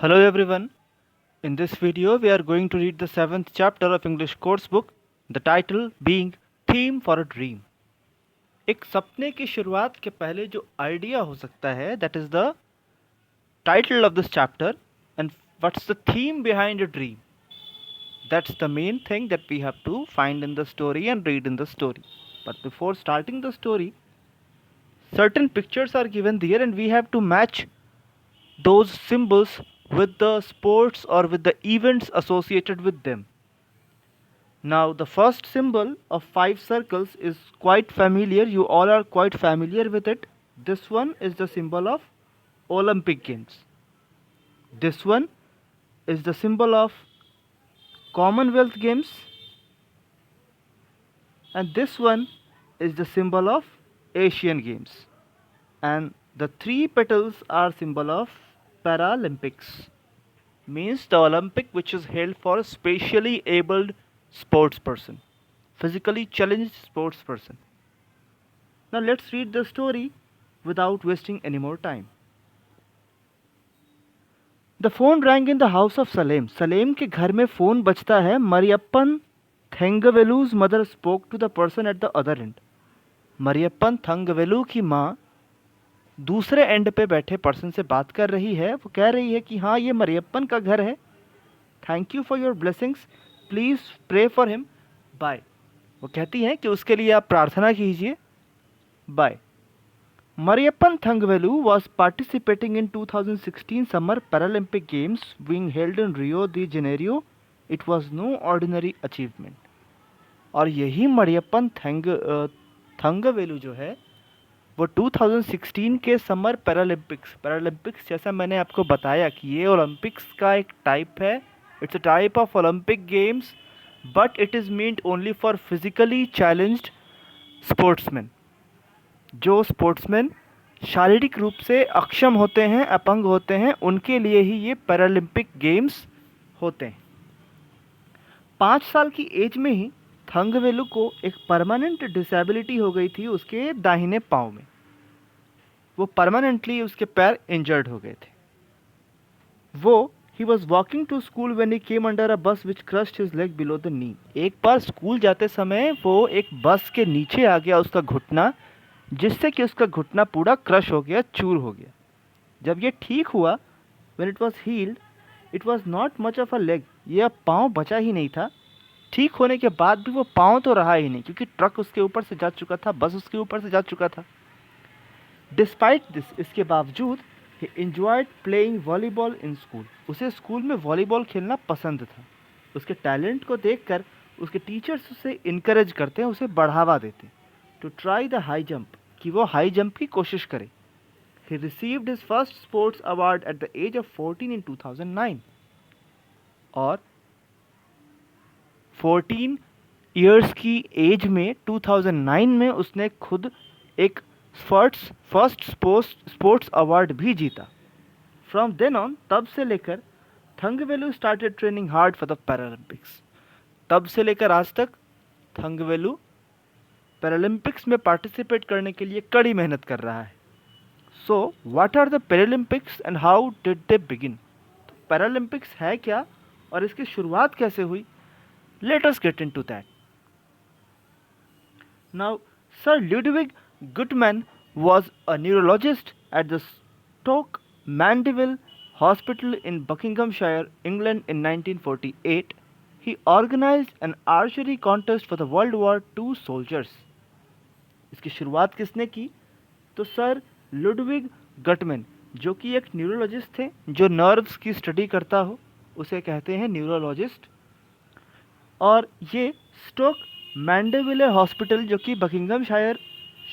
Hello everyone. In this video, we are going to read the 7th chapter of English course book, the title being Theme for a Dream. एक सपने की शुरुआत के पहले जो idea हो सकता है, that is the title of this chapter, and what's the theme behind a dream. That's the main thing that we have to find in the story and read in the story. But before starting the story, certain pictures are given there and we have to match those symbols with the sports or with the events associated with them. Now, the first symbol of 5 circles is quite familiar. You all are quite familiar with it. This one is the symbol of Olympic Games. This one is the symbol of Commonwealth Games. And this one is the symbol of Asian Games. And the 3 petals are symbol of Paralympics. Means the Olympic which is held for specially abled sports person, physically challenged sports person. Now let's read the story without wasting any more time. The phone rang in the house of Salem. Salem के घर में phone बजता है. Mariappan Thangavell's mother spoke to the person at the other end. Mariappan Thangavelu की माँ दूसरे and पे बैठे पर्सन से बात कर रही है. वो कह रही है कि हाँ, ये मरियप्पन का घर है. Thank you for your blessings, please pray for him, bye. वो कहती हैं कि उसके लिए आप प्रार्थना कीजिए, bye. Mariappan Thangavelu was participating in 2016 Summer Paralympic Games being held in Rio de Janeiro. It was no ordinary achievement. और यही मरियप्पन थंगवेलू जो है वो 2016 के समर पैरालंपिक्स जैसा मैंने आपको बताया कि ये ओलंपिक्स का एक टाइप है. It's a type of Olympic games but it is meant only for physically challenged sportsman. जो स्पोर्ट्समैन शारीरिक रूप से अक्षम होते हैं, अपंग होते हैं, उनके लिए ही ये पैरालंपिक गेम्स होते हैं. 5 साल की एज में ही थंगवेलू को एक परमानेंट डिसेबिलिटी हो गई थी उसके दाहिने पाँव में. वो परमानेंटली उसके पैर इंजर्ड हो गए थे. वो he was walking to school when he came under a bus which crushed his leg below the knee. एक बार स्कूल जाते समय वो एक बस के नीचे आ गया उसका घुटना, जिससे कि उसका घुटना पूरा क्रश हो गया, चूर हो गया. जब ये ठीक हुआ, when it was healed, it was not much of a leg. ये अब पाँव बचा ही नहीं था. ठीक होने के बाद भी वो पाँव तो रहा ही नहीं, क्योंकि ट्रक उसके ऊपर से जा चुका था, बस उसके ऊपर से जा चुका था. डिस्पाइट दिस, इसके बावजूद, ही enjoyed playing volleyball in school. उसे स्कूल में वॉलीबॉल खेलना पसंद था. उसके टैलेंट को देखकर उसके टीचर्स उसे इनकरेज करते हैं, उसे बढ़ावा देते हैं to try the high jump, कि वो हाई जंप की कोशिश करे. He received his first sports award at the age of 14 in 2009. और 14 ईयर्स की एज में 2009 में उसने खुद एक फर्स्ट स्पोर्ट्स अवार्ड भी जीता. फ्रॉम देन ऑन, तब से लेकर Thangavelu started training hard for the Paralympics. तब से लेकर आज तक थंगवेलू पैरालंपिक्स में पार्टिसिपेट करने के लिए कड़ी मेहनत कर रहा है. So what are the paralympics and how did they begin. तो पैरालंपिक्स है क्या और इसकी शुरुआत कैसे हुई? Let us get into that. Now, sir Ludwig Guttmann was a neurologist at the Stoke Mandeville Hospital in Buckinghamshire, England in 1948. He organized an archery contest for the World War II soldiers. इसकी शुरुआत किसने की? तो sir Ludwig Guttmann, जो कि एक neurologist थे, जो नर्व्स की स्टडी करता हो उसे कहते हैं न्यूरोलॉजिस्ट. और ये स्टोक मैंडेविले हॉस्पिटल, जो कि बकिंगमशायर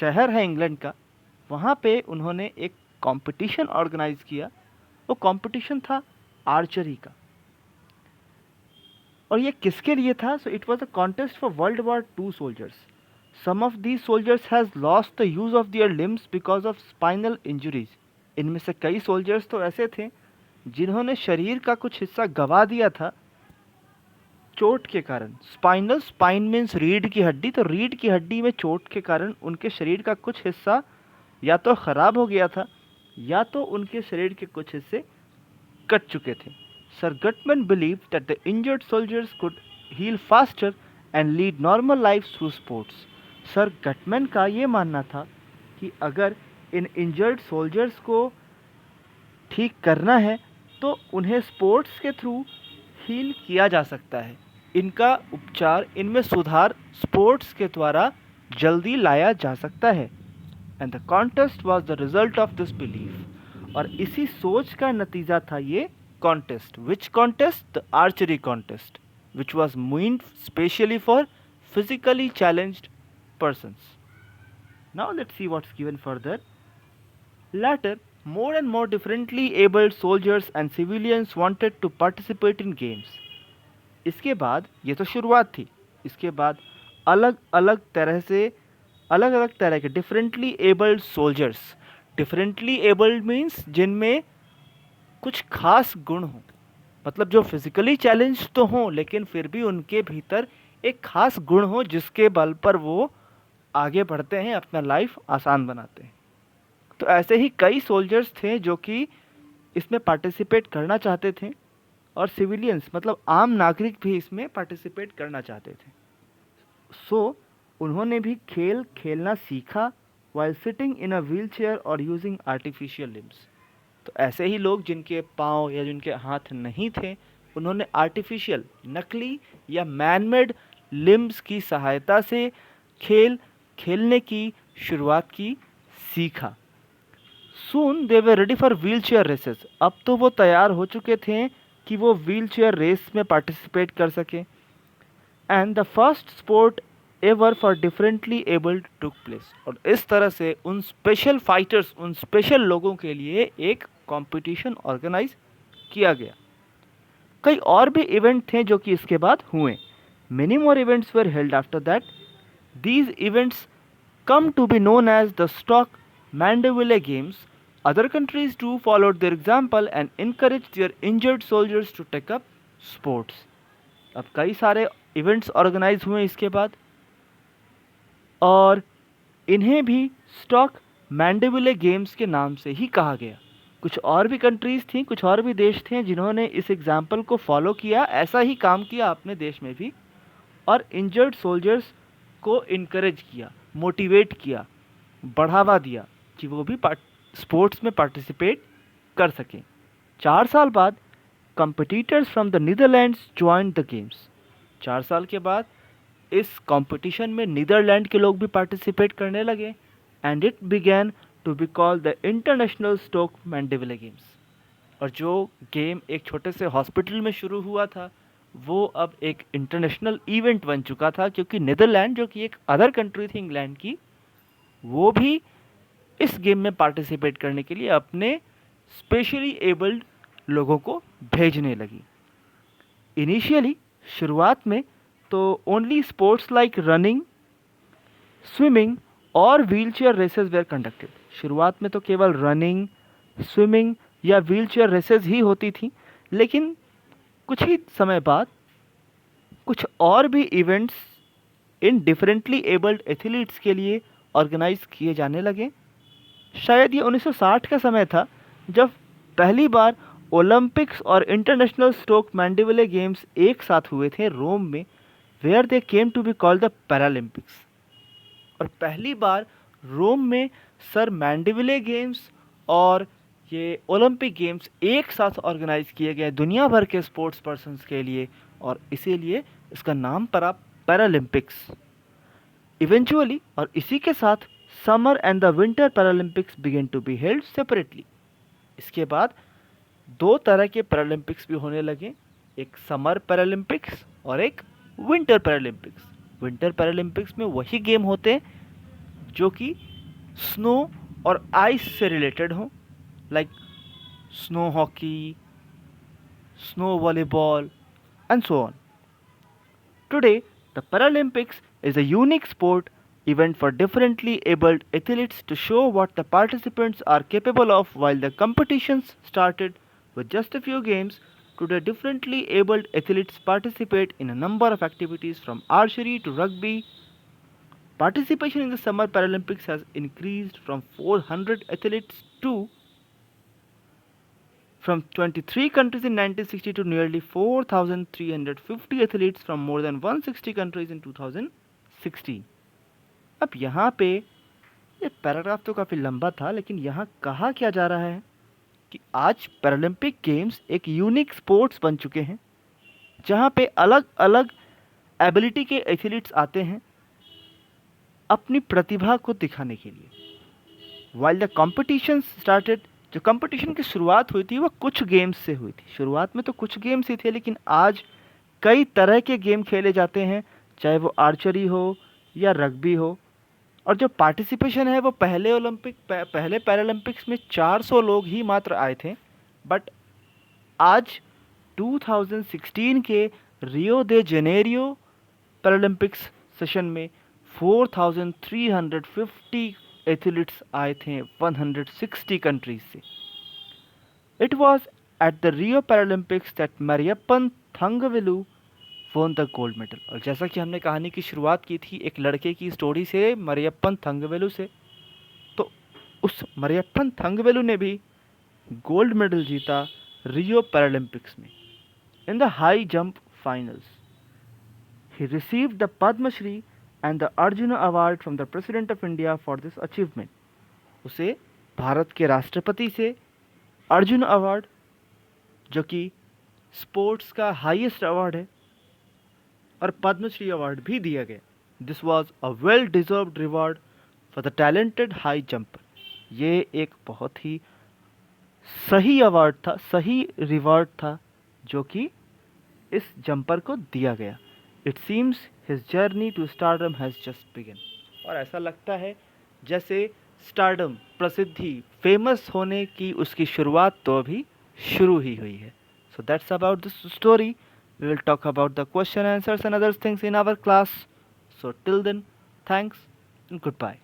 शहर है इंग्लैंड का, वहाँ पे उन्होंने एक कंपटीशन ऑर्गेनाइज किया. वो कंपटीशन था आर्चरी का. और ये किसके लिए था? So it was a contest for world war II soldiers. Some of these soldiers has lost the use of their limbs because of spinal injuries. इनमें से कई सोल्जर्स तो ऐसे थे जिन्होंने शरीर का कुछ हिस्सा गंवा दिया था चोट के कारण. स्पाइन मीन्स रीढ़ की हड्डी. तो रीढ़ की हड्डी में चोट के कारण उनके शरीर का कुछ हिस्सा या तो ख़राब हो गया था या तो उनके शरीर के कुछ हिस्से कट चुके थे। Sir Guttmann believe that the injured soldiers could heal faster and lead normal life through sports. Sir Guttmann का ये मानना था कि अगर इन इंजर्ड सोल्जर्स को ठीक करना है तो उन्हें स्पोर्ट्स के थ्रू हील किया जा सकता है। इनका उपचार, इनमें सुधार स्पोर्ट्स के द्वारा जल्दी लाया जा सकता है। And the contest was the result of this belief. और इसी सोच का नतीजा था ये contest. Which contest? The archery contest, which was meant specially for physically challenged persons. Now let's see what's given further. Later, more and more differently abled soldiers and civilians wanted to participate in games. इसके बाद, ये तो शुरुआत थी, इसके बाद अलग अलग तरह के differently abled soldiers. Differently abled means जिनमें कुछ खास गुण हो, मतलब जो फिजिकली चैलेंज तो हों लेकिन फिर भी उनके भीतर एक खास गुण हो जिसके बल पर वो आगे बढ़ते हैं, अपना लाइफ आसान बनाते हैं। तो ऐसे ही कई सोल्जर्स थे जो कि इसमें पार्टिसिपेट करना चाहते थे, और सिविलियंस मतलब आम नागरिक भी इसमें पार्टिसिपेट करना चाहते थे। सो उन्होंने भी खेल खेलना सीखा while sitting in a wheel chair और यूजिंग आर्टिफिशियल लिम्स। तो ऐसे ही लोग जिनके पाँव या जिनके हाथ नहीं थे, उन्होंने आर्टिफिशियल, नकली या मैनमेड लिम्स की सहायता से खेलने की शुरुआत की, सीखा। Soon they were ready for wheelchair races. अब तो वो तैयार हो चुके थे कि वो व्हील चेयर रेस में पार्टिसिपेट कर सके। And the first sport ever for differently abled took place. और इस तरह से उन स्पेशल फाइटर्स, उन स्पेशल लोगों के लिए एक कंपटीशन ऑर्गेनाइज किया गया। कई और भी इवेंट थे जो कि इसके बाद हुए। Many more events were held after that. These events come to be known as the Stock Mandeville Games. Other countries too followed their example and encouraged their injured soldiers to take up sports. अब कई सारे events organise हुए इसके बाद, और इन्हें भी stock Mandeville games के नाम से ही कहा गया। कुछ और भी कंट्रीज थी, कुछ और भी देश थे जिन्होंने इस एग्जाम्पल को फॉलो किया, ऐसा ही काम किया अपने देश में भी, और इंजर्ड सोल्जर्स को इनकरेज किया, मोटिवेट किया, बढ़ावा दिया कि वो भी स्पोर्ट्स में पार्टिसिपेट कर सकें। 4 साल बाद competitors from the Netherlands joined the games. 4 साल के बाद इस कंपटीशन में नीदरलैंड के लोग भी पार्टिसिपेट करने लगे, and it began to be called the international Stoke Mandeville games. और जो गेम एक छोटे से हॉस्पिटल में शुरू हुआ था, वो अब एक इंटरनेशनल इवेंट बन चुका था, क्योंकि नीदरलैंड, जो कि एक अदर कंट्री थी इंग्लैंड की, वो भी इस गेम में पार्टिसिपेट करने के लिए अपने स्पेशली एबल्ड लोगों को भेजने लगी। इनिशियली, शुरुआत में तो only sports like running, swimming और व्हीलचेयर रेसेस वेर कंडक्टेड। शुरुआत में तो केवल रनिंग, स्विमिंग या व्हीलचेयर रेसेस ही होती थी, लेकिन कुछ ही समय बाद कुछ और भी events in differently abled athletes के लिए ऑर्गेनाइज किए जाने लगे। शायद ये 1960 का समय था जब पहली बार ओलंपिक्स और इंटरनेशनल स्टोक मैंडेविले गेम्स एक साथ हुए थे रोम में, where they came to be called the Paralympics. और पहली बार रोम में सर मैंडेविले गेम्स और ये ओलंपिक गेम्स एक साथ ऑर्गेनाइज किए गए दुनिया भर के स्पोर्ट्स पर्सन्स के लिए, और इसीलिए इसका नाम पड़ा पैरालंपिक्स। इवेंचुअली, और इसी के साथ, summer and the winter Paralympics began to be held separately. इसके बाद 2 तरह के पैरालंपिक्स भी होने लगे, एक समर पैरालंपिक्स और एक विंटर पैरालंपिक्स। विंटर पैरालंपिक्स में वही गेम होते हैं जो कि स्नो और आइस से रिलेटेड हों, like snow hockey, snow volleyball, and so on. Today, the Paralympics is a unique sport event for differently abled athletes to show what the participants are capable of. While the competitions started with just a few games, today differently abled athletes participate in a number of activities from archery to rugby. Participation in the Summer Paralympics has increased from 400 athletes to from 23 countries in 1960 to nearly 4,350 athletes from more than 160 countries in 2016. अब यहाँ पे ये paragraph तो काफ़ी लंबा था, लेकिन यहाँ कहा क्या जा रहा है कि आज पैरालंपिक गेम्स एक यूनिक स्पोर्ट्स बन चुके हैं, जहाँ पे अलग अलग एबिलिटी के एथलीट्स आते हैं अपनी प्रतिभा को दिखाने के लिए। वाइल द कॉम्पिटिशन स्टार्टेड, जो कंपटीशन की शुरुआत हुई थी वो कुछ गेम्स से हुई थी। शुरुआत में तो कुछ गेम्स ही थे, लेकिन आज कई तरह के गेम खेले जाते हैं, चाहे वो आर्चरी हो या रग्बी हो। और जो पार्टिसिपेशन है वो पहले पैरालंपिक्स में 400 लोग ही मात्र आए थे, बट आज 2016 के रियो दे जेनेरियो पैरालंपिक्स सेशन में 4,350 एथलीट्स आए थे 160 कंट्रीज से। It was at the Rio Paralympics that Mariyappan Thangavelu won the gold medal. और जैसा कि हमने कहानी की शुरुआत की थी एक लड़के की स्टोरी से, मरियप्पन थंगवेलु से, तो उस मरियप्पन थंगवेलु ने भी गोल्ड मेडल जीता रियो पैरालंपिक्स में। In the high jump finals he received the Padmashri and the Arjuna award from the president of India for this achievement. उसे भारत के राष्ट्रपति से अर्जुन अवार्ड, जो कि स्पोर्ट्स का हाईएस्ट अवार्ड है, और पद्मश्री अवार्ड भी दिया गया। This was a well deserved reward for the talented high jumper. ये एक बहुत ही सही अवार्ड था, सही रिवॉर्ड था जो कि इस जंपर को दिया गया। It seems his journey to stardom has just begin. और ऐसा लगता है जैसे स्टारडम, प्रसिद्धि, फेमस होने की उसकी शुरुआत तो अभी शुरू ही हुई है। So that's about this story. We will talk about the question answers and other things in our class. So till then, thanks and goodbye.